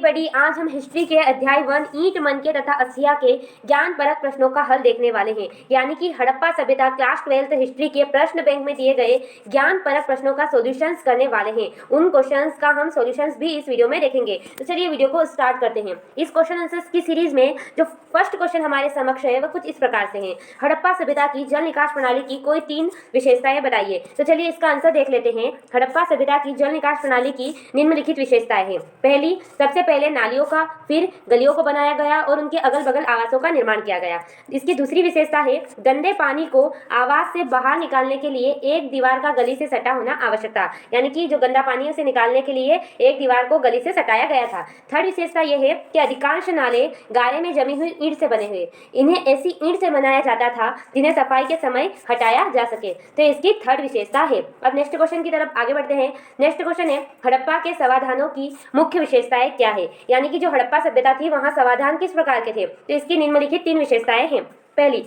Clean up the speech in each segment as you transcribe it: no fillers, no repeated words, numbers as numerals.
Everybody, आज हम history के अध्याय 1 ईंट मनके तथा असिया के ज्ञान परक प्रश्नों का हल देखने वाले हैं। यानी कि हड़प्पा सभ्यता क्लास 12th हिस्ट्री के प्रश्न बैंक में दिए गए ज्ञान परक प्रश्नों का सॉल्यूशंस करने वाले हैं। उन क्वेश्चंस का हम सॉल्यूशंस भी इस वीडियो में देखेंगे। तो चलिए वीडियो को स्टार्ट करते हैं। इस क्वेश्चन आंसर्स की सीरीज में जो फर्स्ट क्वेश्चन हमारे समक्ष है वह कुछ इस प्रकार से है। हड़प्पा सभ्यता की जल निकास प्रणाली की कोई 3 विशेषताएं बताइए। तो चलिए इसका आंसर देख लेते हैं। हड़प्पा सभ्यता की जल निकास प्रणाली की निम्नलिखित विशेषताएं हैं। पहली, सबसे पहले नालियों का फिर गलियों को बनाया गया और उनके अगल बगल आवासों का निर्माण किया गया। इसकी दूसरी विशेषता है गंदे पानी को आवास से बाहर निकालने के लिए एक दीवार का गली से सटा होना आवश्यक था। यानी कि जो गंदा पानी है उसे निकालने के लिए एक दीवार को गली से सटाया गया था। थर्ड विशेषता यह है कि अधिकांश नाले गारे में जमी हुई ईंट से बने हुए, इन्हें ऐसी ईंट से बनाया जाता था जिन्हें सफाई के समय हटाया जा सके। तो इसकी थर्ड विशेषता है। अब नेक्स्ट क्वेश्चन की तरफ आगे बढ़ते हैं। नेक्स्ट क्वेश्चन है हड़प्पा के समाधानों की मुख्य विशेषताएं क्या है। यानी कि जो हड़प्पा सभ्यता थी वहां समाधान किस प्रकार के थे। तो इसकी निम्नलिखित 3 विशेषताएं हैं। पहली,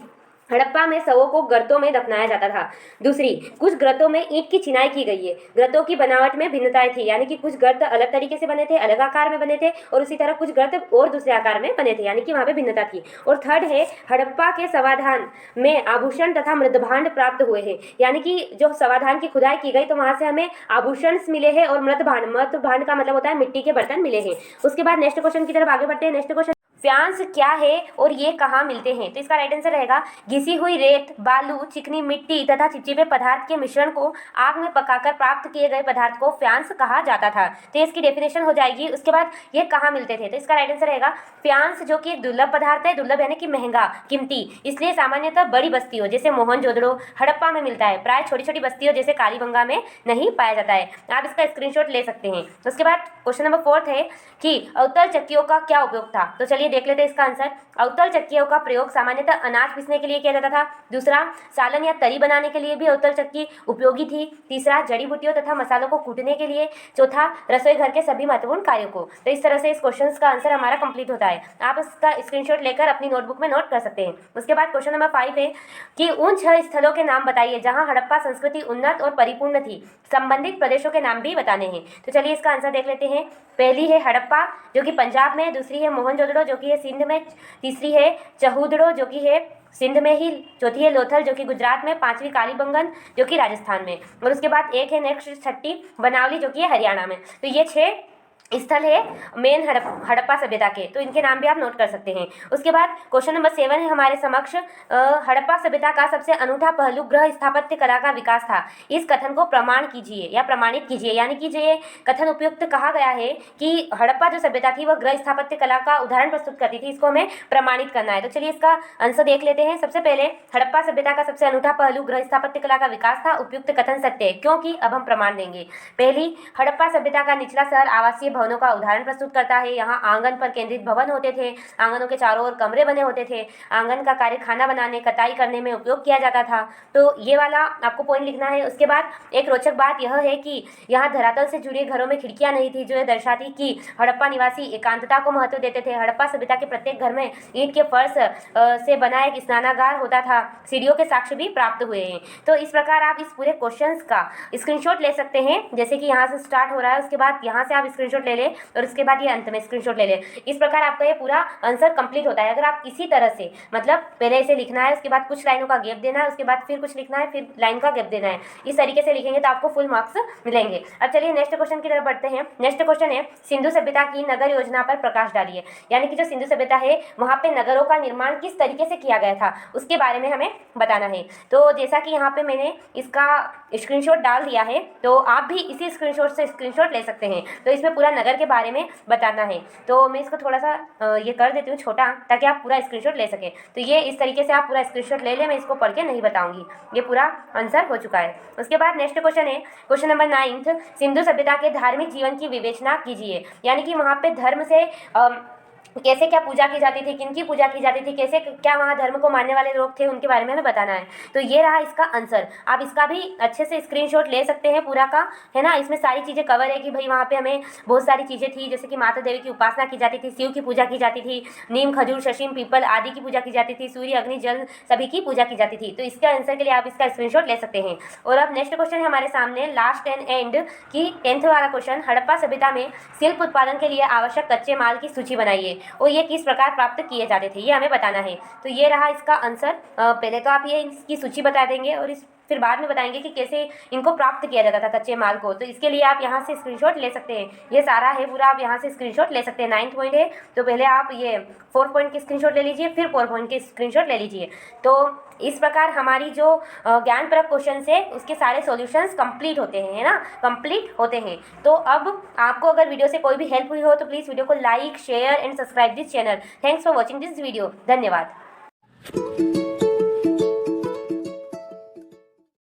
हड़प्पा में शवों को गर्तों में दफनाया जाता था। दूसरी, कुछ गर्तों में ईंट की चिनाई की गई है। गर्तों की बनावट में भिन्नताएं थी, यानी कि कुछ गर्त अलग तरीके से बने थे, अलग आकार में बने थे, और उसी तरह कुछ गर्त और दूसरे आकार में बने थे, यानी कि वहां पे भिन्नता थी। और थर्ड है हड़प्पा के समाधान में आभूषण तथा मृदभांड प्राप्त हुए हैं। यानी कि जो समाधान की खुदाई की गई तो वहां से हमें आभूषण मिले हैं और मृदभांड का मतलब होता है मिट्टी के बर्तन मिले हैं। उसके बाद नेक्स्ट क्वेश्चन की तरफ आगे बढ़ते हैं। नेक्स्ट क्वेश्चन, फ्यांस क्या है और ये कहाँ मिलते हैं। तो इसका राइट आंसर रहेगा घिसी हुई रेत, बालू, चिकनी मिट्टी तथा चिपचिपे पदार्थ के मिश्रण को आग में पकाकर प्राप्त किए गए पदार्थ को फ्यांस कहा जाता था। तो इसकी डेफिनेशन हो जाएगी। उसके बाद ये कहाँ मिलते थे। तो इसका राइट आंसर रहेगा फ्यांस जो कि एक दुर्लभ पदार्थ है, दुर्लभ यानी कि महंगा, कीमती, इसलिए सामान्यतः बड़ी बस्तियों जैसे मोहनजोदड़ो, हड़प्पा में मिलता है। प्राय छोटी छोटी बस्तियों जैसे कालीबंगा में नहीं पाया जाता है। आप इसका स्क्रीनशॉट ले सकते हैं। उसके बाद क्वेश्चन नंबर 4 है कि अवतल चक्कियों का क्या उपयोग था। तो चलिए देख लेते हैं इसका आंसर। अवतल चक्कियों का प्रयोग सामान्यतः अनाज पीसने के लिए किया जाता था। दूसरा, सालन या तरी बनाने के लिए भी अवतल चक्की उपयोगी थी। तीसरा, जड़ी बूटियों तथा मसालों को कूटने के लिए। चौथा, रसोई घर के सभी महत्वपूर्ण कार्यों को। तो इस तरह से इस क्वेश्चन का आंसर हमारा कंप्लीट होता है। आप इसका स्क्रीनशॉट लेकर अपनी नोटबुक में नोट कर सकते हैं। उसके बाद क्वेश्चन नंबर 5 है कि उन 6 स्थलों के नाम बताइए जहां हड़प्पा संस्कृति उन्नत और परिपूर्ण थी। संबंधित प्रदेशों के नाम भी बताने हैं। तो चलिए इसका आंसर देख लेते हैं। पहली है हड़प्पा जो कि पंजाब में, दूसरी है मोहनजोदड़ो जो कि है सिंध में, तीसरी है चहूदड़ो जो कि है सिंध में ही, चौथी है लोथल जो कि गुजरात में, पांचवी कालीबंगन जो कि राजस्थान में, और उसके बाद एक है नेक्स्ट छठी बनावली जो कि है हरियाणा में। तो ये 6 स्थल है मेन हड़प्पा सभ्यता के। तो इनके नाम भी आप नोट कर सकते हैं। उसके बाद क्वेश्चन नंबर 7 है हमारे समक्ष हड़प्पा सभ्यता का सबसे अनूठा पहलू गृह स्थापत्य कला का विकास था। इस कथन को प्रमाण कीजिए या प्रमाणित कीजिए। यानी कि जो ये कथन उपयुक्त कहा गया है कि हड़प्पा जो सभ्यता थी वह गृह स्थापत्य कला का उदाहरण प्रस्तुत करती थी, इसको हमें प्रमाणित करना है। तो चलिए इसका आंसर देख लेते हैं। सबसे पहले हड़प्पा सभ्यता का सबसे अनूठा पहलू गृह स्थापत्य कला का विकास था। उपयुक्त कथन सत्य है क्योंकि अब हम प्रमाण देंगे। पहली, हड़प्पा सभ्यता का निचला शहर आवासीय भवनों का उदाहरण प्रस्तुत करता है। यहाँ आंगन पर केंद्रित भवन होते थे। आंगनों के चारों ओर कमरे बने होते थे। आंगन का कार्य खाना बनाने, कटाई करने में उपयोग किया जाता था। तो ये वाला आपको पॉइंट लिखना है। उसके बाद एक रोचक बात यह है कि यहाँ धरातल से जुड़े घरों में खिड़कियां नहीं थी, जो ये दर्शाती कि हड़प्पा निवासी एकांतता को महत्व देते थे। हड़प्पा सभ्यता के प्रत्येक घर में ईंट के फर्श से बना एक स्नानागार होता था। सीढ़ियों के साक्ष्य भी प्राप्त हुए हैं। तो इस प्रकार आप इस पूरे क्वेश्चन का स्क्रीनशॉट ले सकते हैं। जैसे कि यहाँ से स्टार्ट हो रहा है, उसके बाद यहाँ से आप स्क्रीनशॉट ले लें और उसके बाद ये अंत में स्क्रीनशॉट ले लें। इस प्रकार आपका ये पूरा आंसर कंप्लीट होता है। अगर आप इसी तरह से मतलब पहले इसे लिखना है, उसके बाद कुछ लाइनों का गैप देना है, उसके बाद फिर कुछ लिखना है, फिर लाइन का गैप देना है, इस तरीके से लिखेंगे तो आपको फुल मार्क्स मिलेंगे। अब चलिए नेक्स्ट क्वेश्चन की तरफ बढ़ते हैं। नेक्स्ट क्वेश्चन है सिंधु सभ्यता की नगर योजना पर प्रकाश डालिए। यानी कि जो सिंधु सभ्यता है वहाँ पे नगरों का निर्माण किस तरीके से किया गया था उसके बारे में हमें बताना है। तो जैसा कि यहाँ पे मैंने इसका स्क्रीनशॉट डाल दिया है, तो आप भी इसी स्क्रीनशॉट से स्क्रीनशॉट ले सकते हैं। तो इसमें पूरा नगर के बारे में बताना है। तो मैं इसको थोड़ा सा ये कर देती हूँ छोटा, ताकि आप पूरा स्क्रीनशॉट ले सकें। तो ये इस तरीके से आप पूरा स्क्रीनशॉट ले लें। मैं इसको पढ़ के नहीं बताऊंगी, ये पूरा आंसर हो चुका है। उसके बाद नेक्स्ट क्वेश्चन है क्वेश्चन नंबर 9, सिंधु सभ्यता के धार्मिक जीवन की विवेचना कीजिए। यानी कि वहाँ पे धर्म से कैसे क्या पूजा की जाती थी, किनकी पूजा की जाती थी, कैसे क्या वहाँ धर्म को मानने वाले लोग थे, उनके बारे में हमें बताना है। तो ये रहा इसका आंसर। आप इसका भी अच्छे से स्क्रीनशॉट ले सकते हैं पूरा का, है ना। इसमें सारी चीज़ें कवर है कि भाई वहाँ पे हमें बहुत सारी चीज़ें थी, जैसे कि माता देवी की उपासना की जाती थी, शिव की पूजा की जाती थी, नीम खजूर शशीम पीपल आदि की पूजा की जाती थी, सूर्य अग्नि जल सभी की पूजा की जाती थी। तो इसके आंसर के लिए आप इसका स्क्रीनशॉट ले सकते हैं। और अब नेक्स्ट क्वेश्चन है हमारे सामने लास्ट एंड की 10th वाला क्वेश्चन। हड़प्पा सभ्यता में शिल्प उत्पादन के लिए आवश्यक कच्चे माल की सूची बनाइए और ये किस प्रकार प्राप्त किए जाते थे, ये हमें बताना है। तो ये रहा इसका आंसर। पहले तो आप ये इसकी सूची बता देंगे और फिर बाद में बताएंगे कि कैसे इनको प्राप्त किया जाता था कच्चे माल को। तो इसके लिए आप यहाँ से स्क्रीनशॉट ले सकते हैं। ये सारा है पूरा, आप यहाँ से स्क्रीनशॉट ले सकते हैं। 9th पॉइंट है, तो पहले आप ये 4 पॉइंट की स्क्रीनशॉट ले लीजिए, फिर 4 पॉइंट की स्क्रीनशॉट ले लीजिए। तो इस प्रकार हमारी जो ज्ञानपरक क्वेश्चन है उसके सारे सॉल्यूशंस कंप्लीट होते हैं, है ना, कंप्लीट होते हैं। तो अब आपको अगर वीडियो से कोई भी हेल्प हुई हो तो प्लीज़ वीडियो को like share and subscribe this channel. Thanks for watching this video. धन्यवाद।